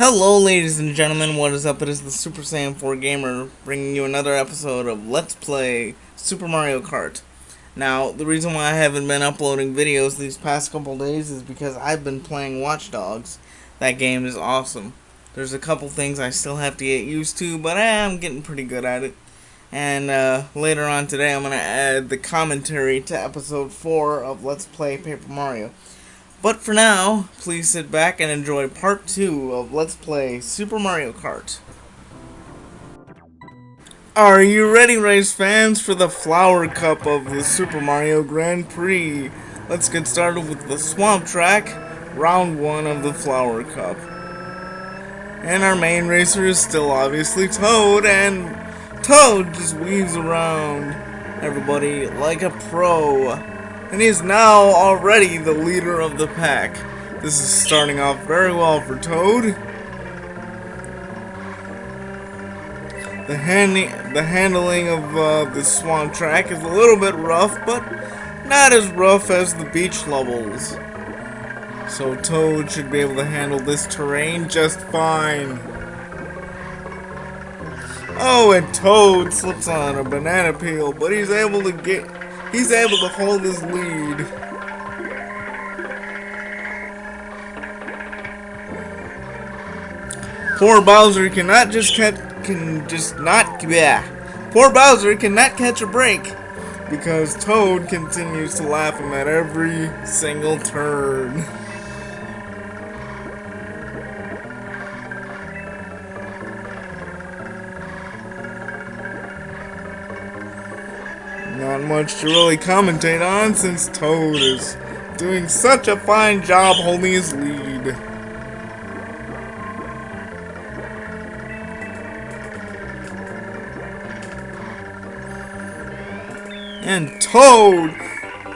Hello ladies and gentlemen, what is up? It is the Super Saiyan 4 Gamer bringing you another episode of Let's Play Super Mario Kart. Now, the reason why I haven't been uploading videos these past couple days is because I've been playing Watch Dogs. That game is awesome. There's a couple things I still have to get used to, but I am getting pretty good at it. And later on today I'm going to add the commentary to episode 4 of Let's Play Paper Mario. But for now, please sit back and enjoy part 2 of Let's Play Super Mario Kart. Are you ready, race fans, for the Flower Cup of the Super Mario Grand Prix? Let's get started with the Swamp Track, round 1 of the Flower Cup. And our main racer is still obviously Toad, and Toad just weaves around everybody like a pro. And he is now already the leader of the pack. This is starting off very well for Toad. The handling of the swamp track is a little bit rough, but not as rough as the beach levels. So Toad should be able to handle this terrain just fine. Oh, and Toad slips on a banana peel, but he's able to hold his lead. Poor Bowser cannot catch a break because Toad continues to laugh him at every single turn. Not much to really commentate on since Toad is doing such a fine job holding his lead. And Toad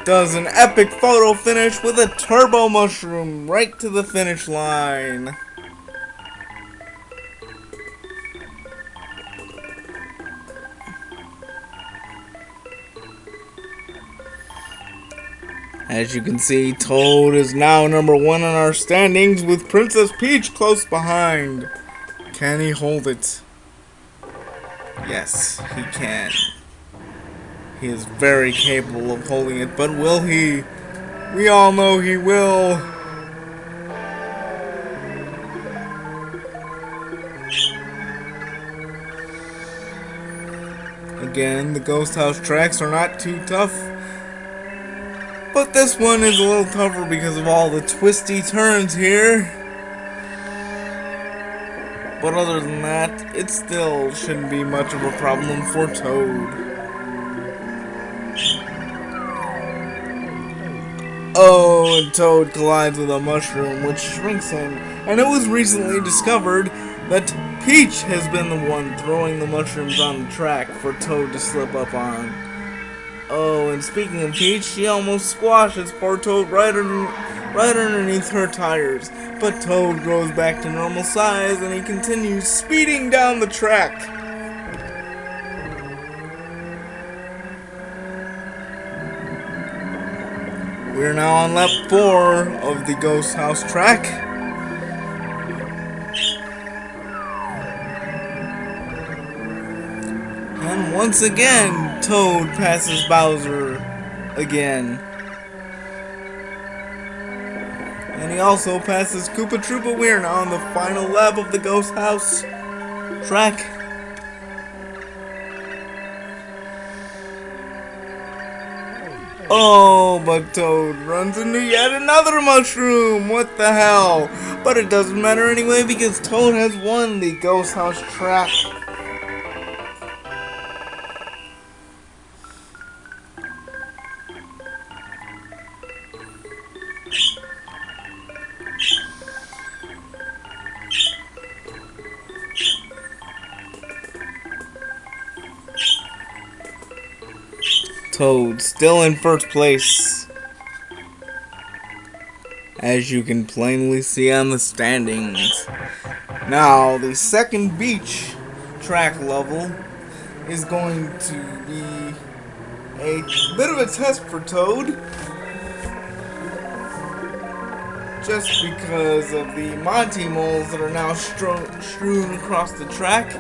does an epic photo finish with a turbo mushroom right to the finish line. As you can see, Toad is now number 1 on our standings with Princess Peach close behind. Can he hold it? Yes, he can. He is very capable of holding it, but will he? We all know he will. Again, the Ghost House tracks are not too tough. But this one is a little tougher because of all the twisty turns here. But other than that, it still shouldn't be much of a problem for Toad. Oh, and Toad collides with a mushroom, which shrinks him. And it was recently discovered that Peach has been the one throwing the mushrooms on the track for Toad to slip up on. Oh, and speaking of Peach, she almost squashes poor Toad right underneath her tires. But Toad grows back to normal size and he continues speeding down the track. We're now on lap 4 of the Ghost House track. And once again, Toad passes Bowser again. And he also passes Koopa Troopa. We are now on the final lap of the Ghost House track. Oh, but Toad runs into yet another mushroom. What the hell? But it doesn't matter anyway because Toad has won the Ghost House track. Toad still in first place, as you can plainly see on the standings. Now, the second beach track level is going to be a bit of a test for Toad. just because of the Monty moles that are now strewn across the track,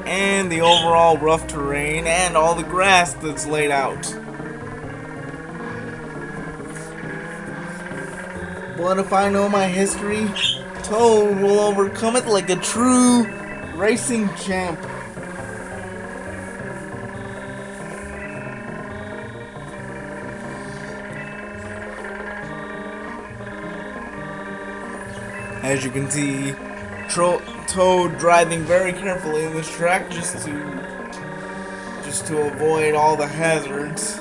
and the overall rough terrain, and all the grass that's laid out. But if I know my history, Toad will overcome it like a true racing champ. As you can see, Toad driving very carefully in this track just to avoid all the hazards.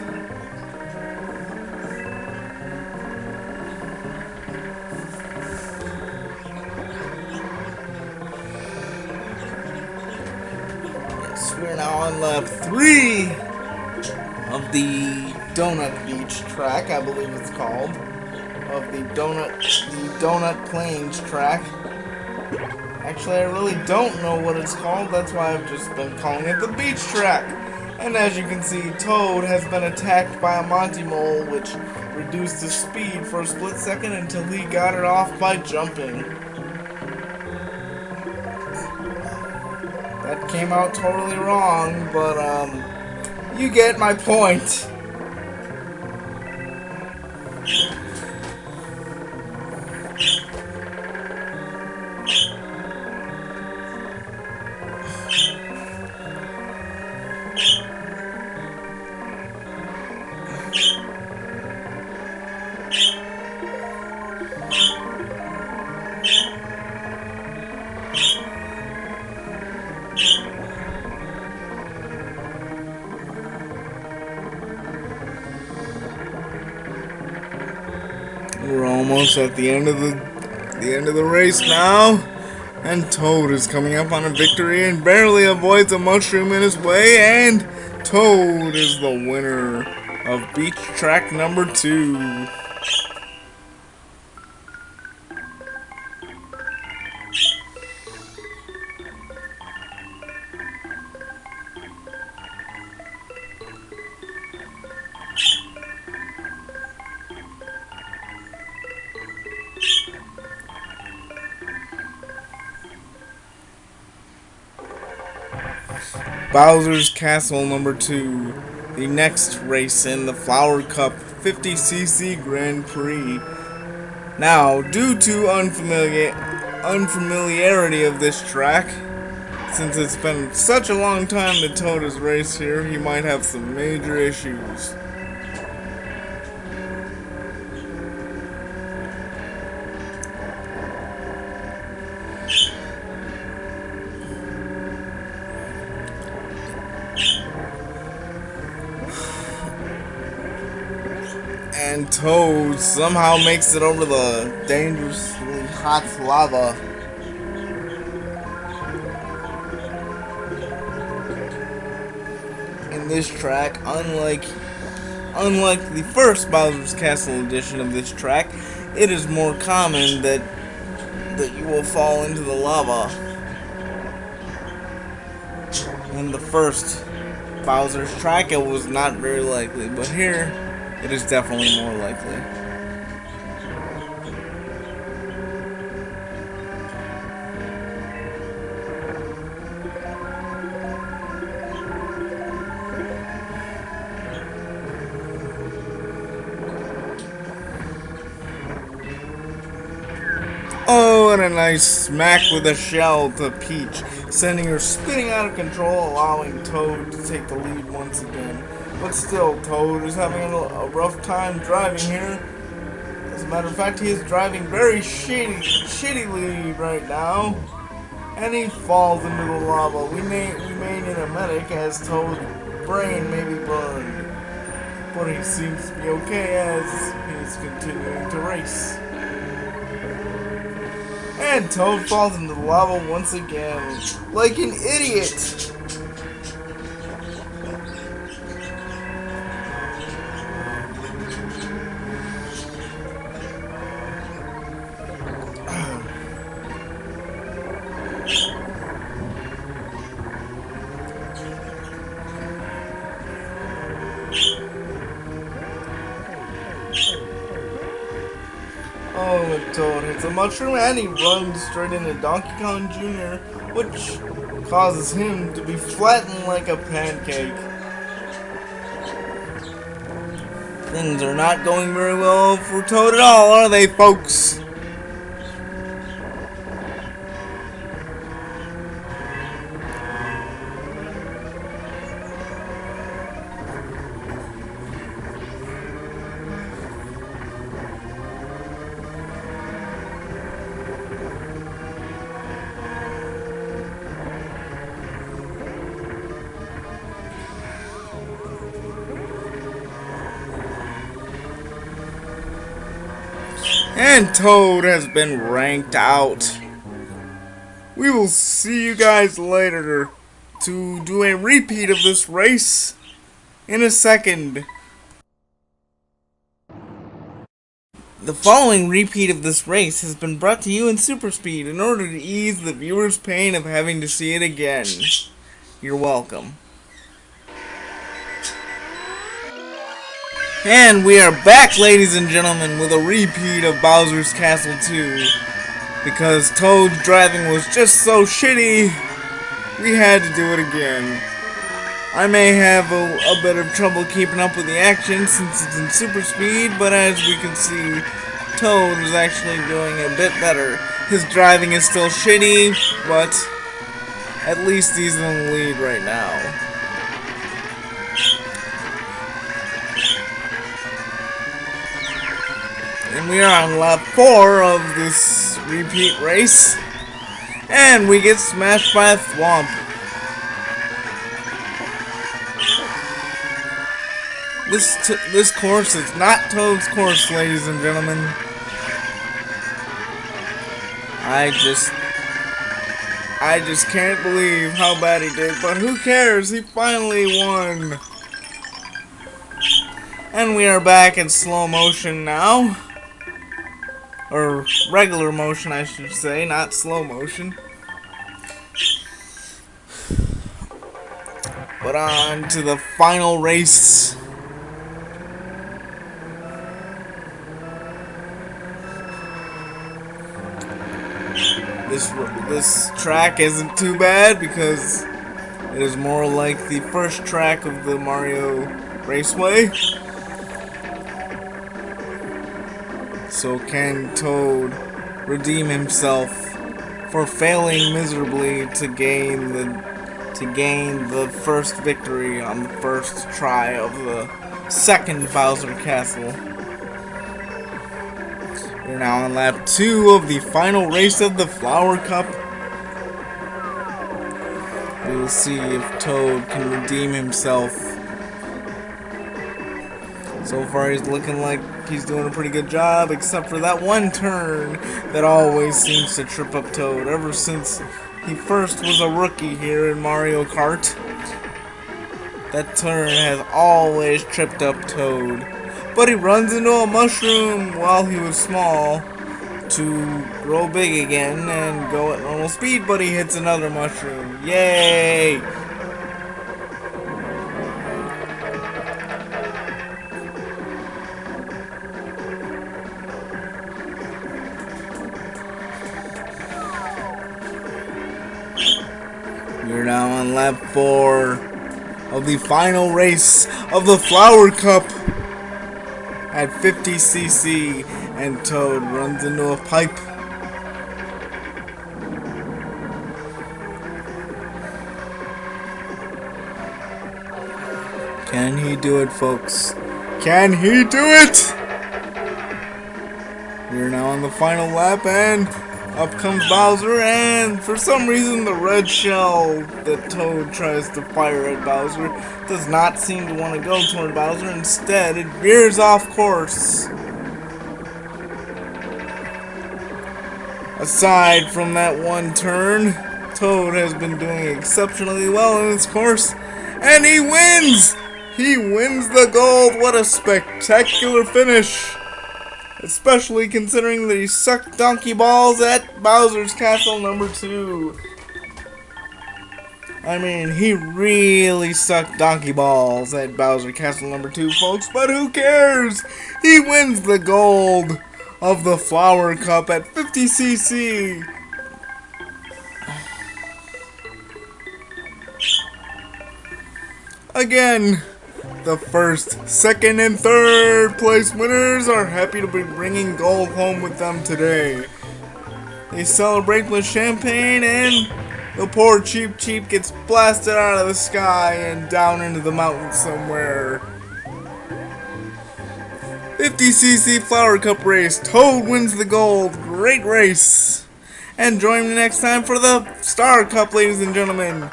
Yes, we're now on lap 3 of the Donut Beach track, I believe it's called, of the Donut Plains track. Actually, I really don't know what it's called, that's why I've just been calling it the beach track. And as you can see, Toad has been attacked by a Monty Mole, which reduced his speed for a split second until he got it off by jumping. That came out totally wrong, but you get my point. We're almost at the end of the race now, and Toad is coming up on a victory and barely avoids a mushroom in his way, and Toad is the winner of beach track number 2. Bowser's Castle number 2, the next race in the Flower Cup 50cc Grand Prix. Now, due to unfamiliarity of this track, since it's been such a long time that Toad has raced here, he might have some major issues. And Toad somehow makes it over the dangerously hot lava. In this track, unlike the first Bowser's Castle edition of this track, it is more common that you will fall into the lava. In the first Bowser's track, it was not very likely, but here it is definitely more likely. Oh, and a nice smack with a shell to Peach, sending her spinning out of control, allowing Toad to take the lead once again. But still, Toad is having a rough time driving here. As a matter of fact, he is driving very shittily right now. And he falls into the lava. We may need a medic, as Toad's brain may be burned. But he seems to be okay as he's continuing to race. And Toad falls into the lava once again, like an idiot. Oh, Toad hits a mushroom and he runs straight into Donkey Kong Jr., which causes him to be flattened like a pancake. Things are not going very well for Toad at all, are they, folks? And Toad has been ranked out. We will see you guys later to do a repeat of this race in a second. The following repeat of this race has been brought to you in super speed in order to ease the viewer's pain of having to see it again. You're welcome. And we are back, ladies and gentlemen, with a repeat of Bowser's Castle 2. Because Toad's driving was just so shitty, we had to do it again. I may have a bit of trouble keeping up with the action since it's in super speed, but as we can see, Toad is actually doing a bit better. His driving is still shitty, but at least he's in the lead right now. And we are on lap 4 of this repeat race. And we get smashed by a thwomp. This course is not Toad's course, ladies and gentlemen. I just can't believe how bad he did, but who cares? He finally won. And we are back in slow motion now. Or regular motion, I should say, not slow motion. But on to the final race. This track isn't too bad because it is more like the first track of the Mario Raceway. So can Toad redeem himself for failing miserably to gain the first victory on the first try of the second Bowser Castle? We're now on lap 2 of the final race of the Flower Cup. We will see if Toad can redeem himself. So far he's looking like he's doing a pretty good job, except for that one turn that always seems to trip up Toad ever since he first was a rookie here in Mario Kart. That turn has always tripped up Toad. But he runs into a mushroom while he was small to grow big again and go at normal speed, but he hits another mushroom. Yay! We're now on lap 4 of the final race of the Flower Cup at 50cc, and Toad runs into a pipe. Can he do it, folks? Can he do it? We're now on the final lap, and up comes Bowser, and for some reason the red shell that Toad tries to fire at Bowser does not seem to want to go toward Bowser. Instead, it veers off course. Aside from that one turn, Toad has been doing exceptionally well in this course, and he wins! He wins the gold! What a spectacular finish! Especially considering that he sucked donkey balls at Bowser's Castle number 2. I mean, he really sucked donkey balls at Bowser Castle number 2, folks, but who cares? He wins the gold of the Flower Cup at 50cc. Again, the first, second, and third place winners are happy to be bringing gold home with them today. They celebrate with champagne, and the poor Cheep Cheep gets blasted out of the sky and down into the mountains somewhere. 50cc Flower Cup race. Toad wins the gold. Great race. And join me next time for the Star Cup, ladies and gentlemen.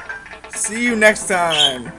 See you next time.